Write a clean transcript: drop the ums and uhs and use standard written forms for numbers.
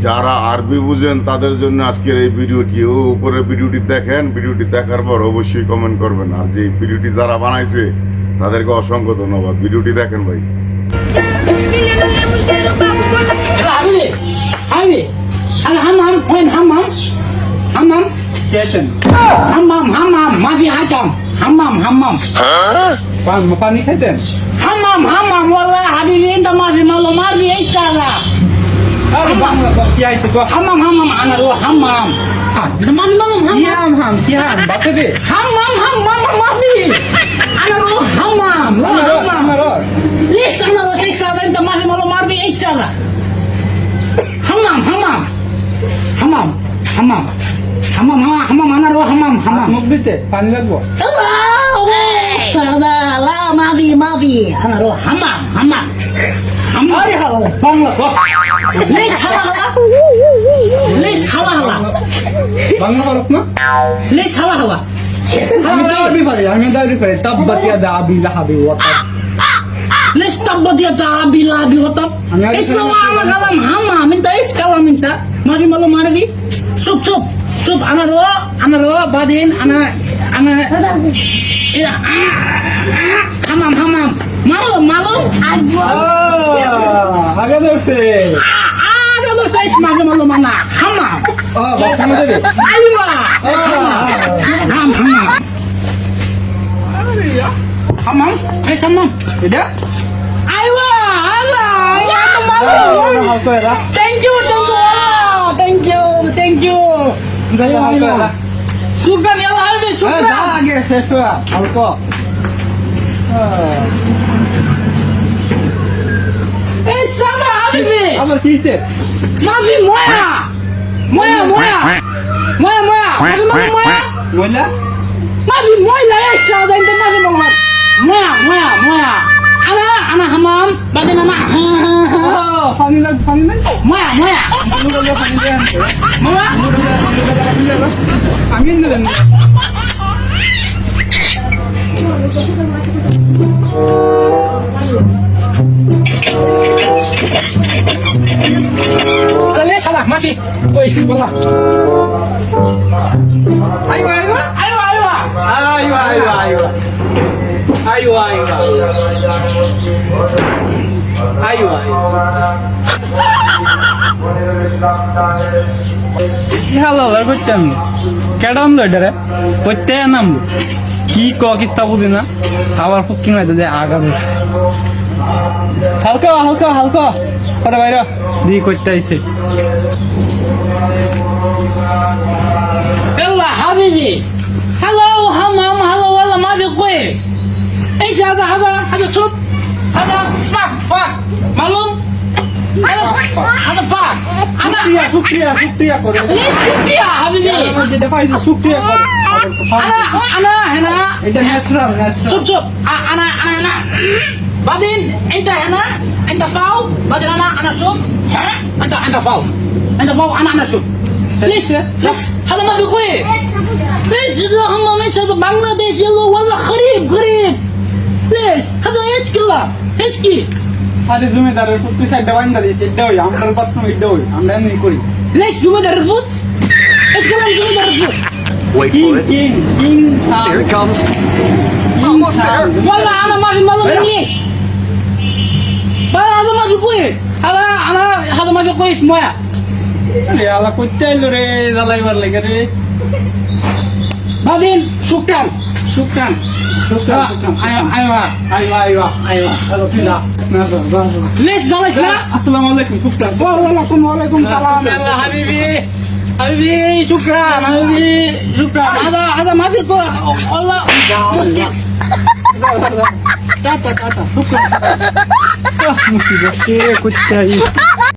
যারা আরবি বুঝেন তাদের জন্য আজকের এই ভিডিওটি। উপরে ভিডিওটি দেখেন, ভিডিওটি দেখার পর অবশ্যই কমেন্ট করবেন। আর যে ভিডিওটি যারা বানাইছে তাদেরকে অসংখ্য ধন্যবাদ। ভিডিওটি দেখেন ভাই। পানি খাইতেন? হাম্মাম ওয়াল্লাহ হাবিবি ইনতা মাফি মালো মারবি ইনশাআল্লাহ। আরে বাংলা কি আইছে গো? হাম্মাম আনা রো হাম্মাম মাফি মালো কি হাম বাতে দে হাম্মাম মাফি আনা রো হাম্মাম ليش انا رو ইনশাআল্লাহ ইনতা মাফি মালো মারবি ইনশাআল্লাহ। হাম্মাম আনা রো হাম্মাম মুখ দিতে পানি লাগবো? সাদা লা মাফি আনা রো হাম্মাম আরে হালা বাংলা গো। ليش حلا বাংলা পারছ না? ليش حلا আমি দাবি পারি তাব্বাত ইয়াদা আবি লাহাবি ওয়া তাব। ليش تبض يا تعبي لابي وطب ايش لو على كلام حمام انت ايش كلام انت ما في مالو ماربي شوف انا رو بعدين انا حمام مالو আগে ধরছে هذا لو ايش ما في مالو مانا حمام বাপ খানা দেবে? ايوه حمام ايش حمام এটা ايوه هلا يا مالو Thank you. شكرا يا حبيبي شكرا. আগে শেষ হওয়া অল্প ايش هذا حبيبي؟ আবার কি হইছে? ما في مويه. ما في مويه. বললা ما في مويه ايش هذا انت ما في مويه. انا حمام بعدين انا পানি লাগ مويه. পানি দেন مويه. আমি নেন ليش هلا ما في. ওই সি বলা ايوه কি হালা করতাম কেডা আনলো এটা রে কইতে নামলো কি কিস্তা বুঝি না আবার ফুকি মাইতে যে আগা দিচ্ছে হালকা পরে বাইরে দি করতে আইছে يلا حبيبي. هلو حمام هلو والله ما في قوي. ايش هذا شوف هذا فاك معلوم هذا فاك শুক্রিয়া করে ليش شوفيها حبيبي যেটা পাইছে শুক্রিয়া করে انا هنا এটা ন্যাচারাল شوف انا بعدين انت فاو بعدين انا شوف انت فاو انا شوف ليش هذا ما في قوي. ليش هم مش هذا بنغلاديش يلا والله غريب ليش هذا ايش كله ايش كي আরে জমিদারের সত্যি সাইডটা বাইন্দা দিয়েছে এটা ওই আমরা বাথরুম এটা ওই আমরা এমনি করি ليش زميل الرفض ايش كلام زميل الرفض Wait king for it. King Here it comes. Almost there. والله انا ما في معلومه انجليش هذا ما في كويس هذا ما في كويس مويه আরে আলা কইতে আইলো রে জ্বালাইবার লাগে রে بعدين شكرا ايوه হ্যালো ফিলা ليش زعلت لا আসসালামু আলাইকুম শুকরান وعليكم السلام يلا حبيبي شكرا هذا ما في كويس والله مسكين টাটা শুকরান মুসিবত কে কইতে আই